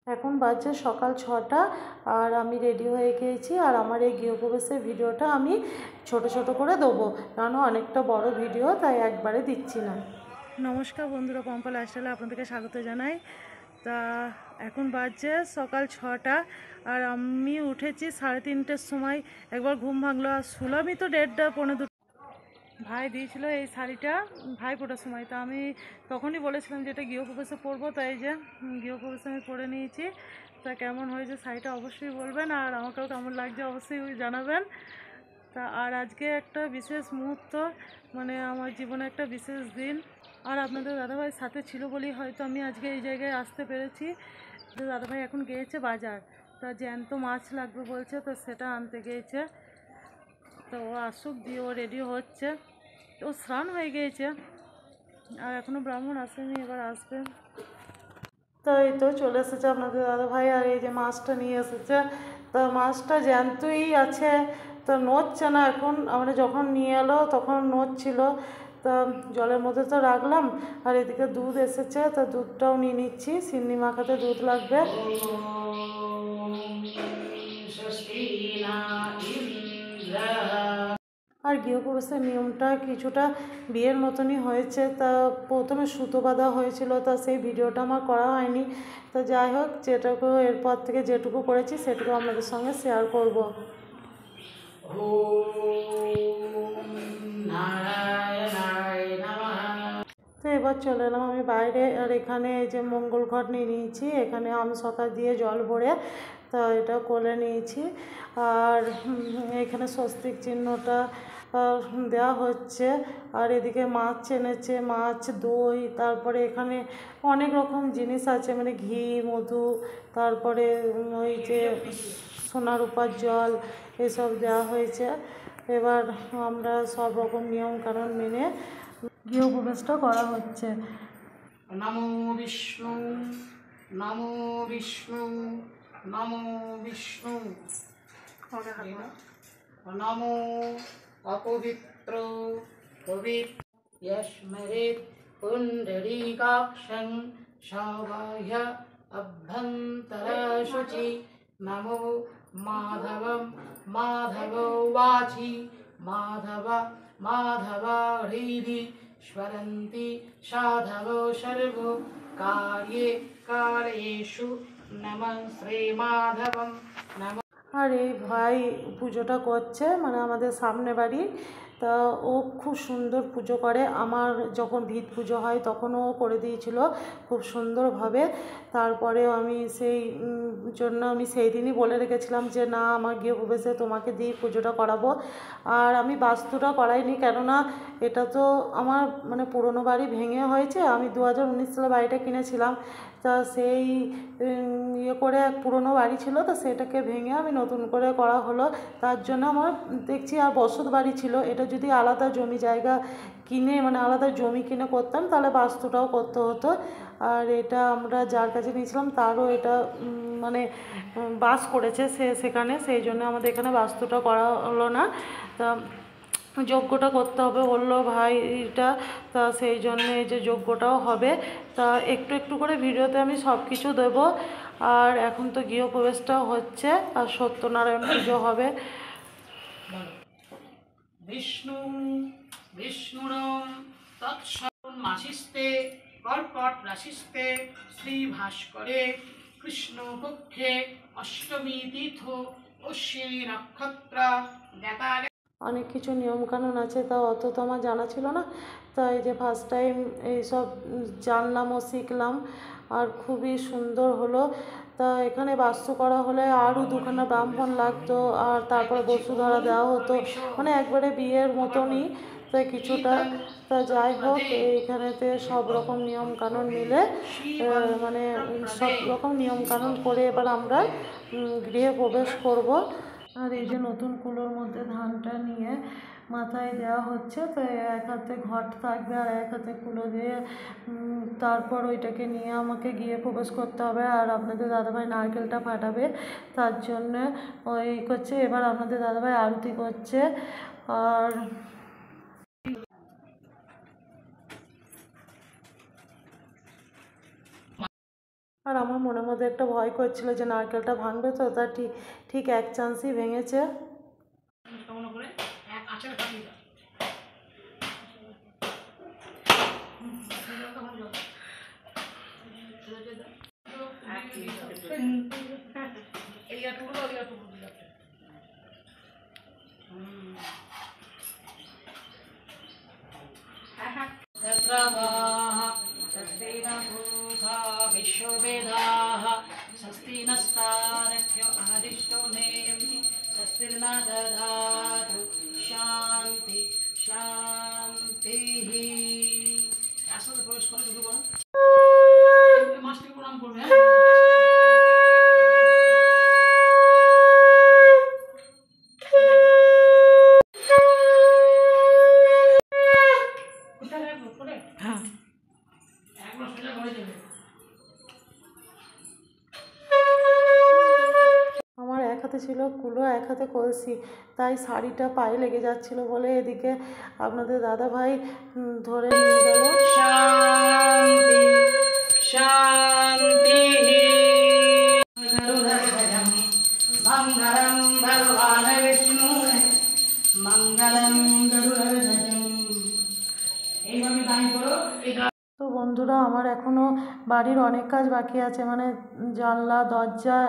এখন বাজে সকাল 6টা আর আমি রেডি হয়ে গিয়েছি। আর আমার এই গৃহপ্রবেশের ভিডিওটা আমি ছোট ছোট করে দেবো, কারণ অনেকটা বড় ভিডিও, তাই একবারে দিচ্ছি না। নমস্কার বন্ধুরা, পম্পা লাইফস্টাইলে আপনাদেরকে স্বাগত জানাই। তা এখন বাজছে সকাল 6টা আর আমি উঠেছি 3:30টার সময়। একবার ঘুম ভাঙলো আর শুলামই তো 1:30 পৌনে 2। ভাই দিয়েছিল এই শাড়িটা ভাই ফোটার সময়, তা আমি তখনই বলেছিলাম যে এটা গৃহপ্রবেশে পরবো, তাই যে গৃহপ্রবেশে আমি পরে নিয়েছি। তা কেমন হয়েছে শাড়িটা অবশ্যই বলবেন, আর আমাকেও কেমন লাগছে অবশ্যই জানাবেন। তা আর আজকে একটা বিশেষ মুহূর্ত, মানে আমার জীবনে একটা বিশেষ দিন। আর আপনাদের দাদাভাই সাথে ছিল বলেই হয়তো আমি আজকে এই জায়গায় আসতে পেরেছি। দাদাভাই এখন গিয়েছে বাজার, তা জ্যান্ত মাছ লাগবে বলছে, তো সেটা আনতে গিয়েছে। তো ও আসুক, দিয়ে ও রেডি হচ্ছে। ও স্নান হয়ে গিয়েছে আর এখনও ব্রাহ্মণ আসেনি, এবার আসবে। তো এই তো চলে এসেছে আপনাদের দাদাভাই, আর এই যে মাছটা নিয়ে এসেছে। তো মাছটা জ্যান্তই আছে, তো নড়ছে না এখন। আমরা যখন নিয়ে এলো তখন নড়ছিল, তা জলের মধ্যে তো রাখলাম। আর এদিকে দুধ এসেছে, তো দুধটাও নিয়ে নিচ্ছি, সিন্নি মাখাতে দুধ লাগবে। আর গৃহপ্রবেশের নিয়মটা কিছুটা বিয়ের মতনই হয়েছে। তা প্রথমে সুতো বাঁধা হয়েছিল, তা সেই ভিডিওটা আমার করা হয়নি। তো যাই হোক, যেটুকু এরপর থেকে যেটুকু করেছি সেটুকু আপনাদের সঙ্গে শেয়ার করব। তো এবার চলে এলাম আমি বাইরে। আর এখানে যে মঙ্গল ঘট নিয়ে নিয়েছি, এখানে আমশকা দিয়ে জল ভরে তো এটা কোলে নিয়েছি। আর এখানে স্বস্তিক চিহ্নটা দেওয়া হচ্ছে। আর এদিকে মাছ এনেছে, মাছ, দই, তারপরে এখানে অনেক রকম জিনিস আছে, মানে ঘি, মধু, তারপরে ওই যে সোনা রূপার জল, এসব দেওয়া হয়েছে। এবার আমরা সব রকম নিয়ম কানুন মেনে গৃহপ্রবেশটা করা হচ্ছে। নমো বিষ্ণু, নমো বিষ্ণু, নমো বিষ্ণু, নমো অপবিত্র পবিত্র যস্মহেৎ পুণ্ডরীকাক্ষং সবাহ্য অভ্যন্তরশুচি। নমো মাধবম মাধব वाचि माधव माधव हृदि स्मरन्ति साधव सर्व कार्ये कालेषु नमः श्रीमाधवं नमः। আর এই ভাই পুজোটা করছে, মানে আমাদের সামনে বাড়ি। তা ও খুব সুন্দর পুজো করে। আমার যখন ভিত পুজো হয় তখনও ও করে দিয়েছিল খুব সুন্দরভাবে। তারপরেও আমি সেই জন্য আমি সেই দিনই বলে রেখেছিলাম যে না, আমার গৃহপ্রবেশে তোমাকে দিয়ে পুজোটা করাবো। আর আমি বাস্তুটা করাইনি, কেননা এটা তো আমার মানে পুরনো বাড়ি ভেঙে হয়েছে। আমি 2019 সালে বাড়িটা কিনেছিলাম, তা সেই ইয়ে করে এক পুরনো বাড়ি ছিল, তো সেটাকে ভেঙে আমি নতুন করে করা হলো। তার জন্য আমার দেখছি, আর বসত বাড়ি ছিল, এটা যদি আলাদা জমি জায়গা কিনে, মানে আলাদা জমি কিনে করতাম, তাহলে বাস্তুটাও করতে হতো। আর এটা আমরা যার কাছে নিয়েছিলাম তারও এটা মানে বাস করেছে সেখানে, সেই জন্য আমাদের এখানে বাস্তুটা করা হলো না। তা যজ্ঞটা করতে হবে বললো ভাইটা, তা সেই জন্য এই যে যজ্ঞটাও হবে। তা একটু একটু করে ভিডিওতে আমি সব কিছু দেবো। আর এখন তো গৃহপ্রবেশটাও হচ্ছে, আর সত্যনারায়ণ পুজো হবে। বিষ্ণু বিষ্ণুর মাসিস্তে কর্কট রাশিস্তে শ্রী ভাস্করে কৃষ্ণ পক্ষে অষ্টমী তীর্থ অশ্বিনী নক্ষত্র নেতালে অনেক কিছু নিয়মকানুন আছে, তা অত তো আমার জানা ছিল না। তাই যে ফার্স্ট টাইম এইসব জানলাম ও শিখলাম, আর খুবই সুন্দর হলো। তা এখানে বাস্তু করা হলে আরও 2খানা ব্রাহ্মণ লাগতো, আর তারপরে বসুধরা দেওয়া হতো, মানে একবারে বিয়ের মতনই। তাই কিছুটা, তা যাই হোক, এইখানেতে সব রকম নিয়মকানুন মিলে মানে সব রকম নিয়মকানুন করে এবার আমরা গৃহে প্রবেশ করব। আর এই যে নতুন কুলোর মধ্যে ধানটা নিয়ে মাথায় দেওয়া হচ্ছে, তো এক হাতে ঘট থাকবে আর এক হাতে কুলো দিয়ে তারপর ওইটাকে নিয়ে আমাকে গিয়ে প্রবেশ করতে হবে। আর আপনাদের দাদাভাই নারকেলটা ফাটাবে, তার জন্য ওই করছে। এবার আপনাদের দাদাভাই আরতি করছে। আর আর আমার মনের মধ্যে একটা ভয় করছিল যে নারকেলটা ভাঙবে, তো তা ঠিক ঠিক এক চান্সই ভেঙেছে। विश्ववेदाः स्वस्ति नस्तारभ्यो आदिष्टो नेमि स्वस्तिर्न दधातु शान्ति शान्तिः। আসলে প্রবেশ করে শুরু করো, মাস্টারকে প্রণাম করবে। হ্যাঁ, একবার সোজা করে যাবে। আমার এক হাতে ছিল কুলো, এক হাতে কলসি, তাই শাড়িটা পায়ে লেগে যাচ্ছিল বলে এদিকে আপনাদের দাদা ভাই ধরে নিয়ে গেল। शान्ति शान्तिः। गरुडध्वजं मङ्गलं भगवान् विष्णु मङ्गलं गरुडध्वजं। এইভাবে দাঁড়িয়ে পড়ো। তো বন্ধুরা, আমার এখনও বাড়ির অনেক কাজ বাকি আছে, মানে জানলা দরজা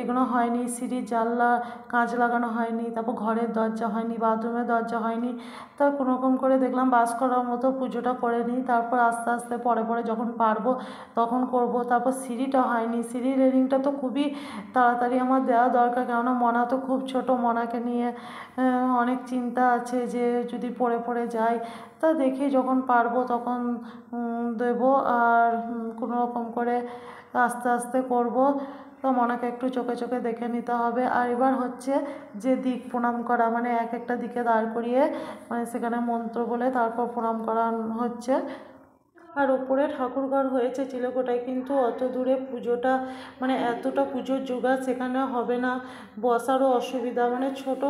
এগুলো হয়নি, সিঁড়ির জানলা কাঁচ লাগানো হয়নি, তারপর ঘরের দরজা হয়নি, বাথরুমের দরজা হয়নি। তা কোনোরকম করে দেখলাম বাস করার মতো পুজোটা করে নিই, তারপর আস্তে আস্তে পরে পরে যখন পারবো তখন করব। তারপর সিঁড়িটা হয়নি, সিঁড়ির রেলিংটা তো খুবই তাড়াতাড়ি আমার দেওয়া দরকার, কেননা মনা তো খুব ছোট, মনাকে নিয়ে অনেক চিন্তা আছে যে যদি পড়ে পড়ে যায়। তা দেখি যখন পারবো তখন দেবো, আর কোনো রকম করে আস্তে আস্তে করব। তো মনাকে একটু চোখে চোখে দেখে নিতে হবে। আর এবার হচ্ছে যে দিক প্রণাম করা, মানে এক একটা দিকে দাঁড় করিয়ে মানে সেখানে মন্ত্র বলে তারপর প্রণাম করা হচ্ছে। আর ওপরে ঠাকুরঘর হয়েছে চিলেকোঠায়, কিন্তু অত দূরে পুজোটা মানে এতটা পুজোর জোগাড় সেখানে হবে না, বসারও অসুবিধা, মানে ছোটো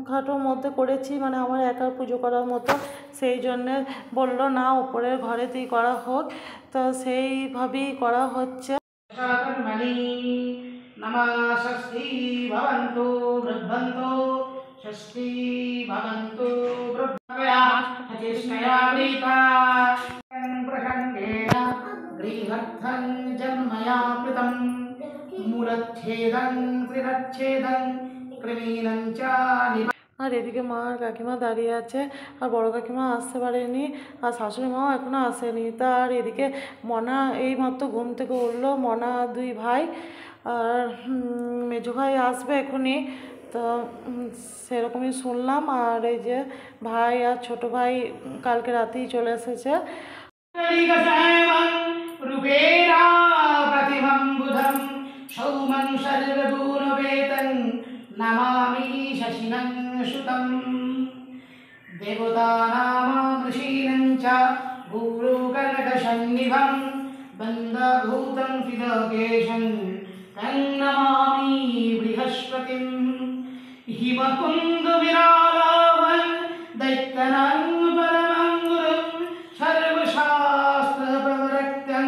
খাটোর মধ্যে করেছি, মানে আমার একা পুজো করার মতো। সেই জন্যে বললো না ওপরের ঘরেতেই করা হোক, তো সেইভাবেই করা হচ্ছে। कर्मणि नमः षष्ठी भवन्तु वृद्धन्तो षष्ठी भवन्तु वृद्धया हतिष्ठया प्रीता प्रसङ्गेन गृहर्थं जन्मया कृतं मूलच्छेदं त्रिरच्छेदं कृमीनं च আর এদিকে মা আর কাকিমা দাঁড়িয়ে আছে, আর বড় কাকিমা আসতে পারেনি, আর শাশুড়ি মাও এখনও আসেনি। তা আর এদিকে মনা এইমাত্র ঘুম থেকে উঠলো, মনা দুই ভাই, আর মেজো ভাই আসবে এখনই, তো সেরকমই শুনলাম। আর এই যে ভাই আর ছোট ভাই কালকে রাতেই চলে এসেছে। रूपेण प्रतिमं बुधं सौमं सर्वगुणवेतं नमामि शशिनं सुतं देवतानां ऋषीणं च गुरुकनकसन्निभं बन्धभूतं फिदकेशं तं नमामि बृहस्पतिं हिमकुन्दविरालावं दैत्यनं परमं गुरुं सर्वशास्त्रप्रवरक्तं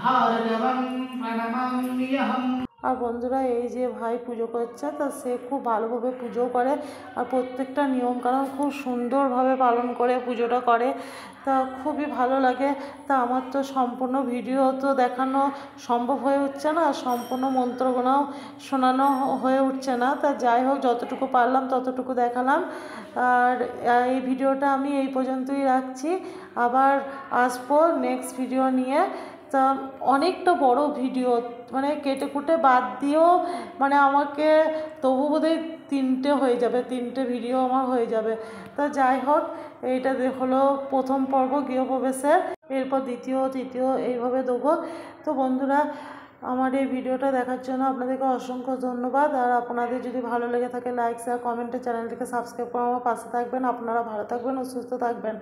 भारतवं प्रणमाम्यहम्। আর বন্ধুরা, এই যে ভাই পুজো করছে, তা সে খুব ভালোভাবে পুজো করে, আর প্রত্যেকটা নিয়মকানুন খুব সুন্দরভাবে পালন করে পুজোটা করে, তা খুবই ভালো লাগে। তা আমার তো সম্পূর্ণ ভিডিও তো দেখানো সম্ভব হয়ে উঠছে না, সম্পূর্ণ মন্ত্রগুলোও শোনানো হয়ে উঠছে না, তা যাই হোক যতটুকু পারলাম ততটুকু দেখালাম। আর এই ভিডিওটা আমি এই পর্যন্তই রাখছি, আবার আসবো নেক্সট ভিডিও নিয়ে। তা অনেকটা বড় ভিডিও, মানে কেটে কুটে বাদ দিয়েও মানে আমাকে তবু বোধহয় 3টে হয়ে যাবে, 3টে ভিডিও আমার হয়ে যাবে। তা যাই হোক, এইটা হলো প্রথম পর্ব গৃহপ্রবেশের, এরপর দ্বিতীয় তৃতীয় এইভাবে দেবো। তো বন্ধুরা, আমার এই ভিডিওটা দেখার জন্য আপনাদেরকে অসংখ্য ধন্যবাদ। আর আপনাদের যদি ভালো লেগে থাকে লাইক শেয়ার কমেন্টে চ্যানেলটিকে সাবস্ক্রাইব করে আমার পাশে থাকবেন। আপনারা ভালো থাকবেন ও সুস্থ থাকবেন।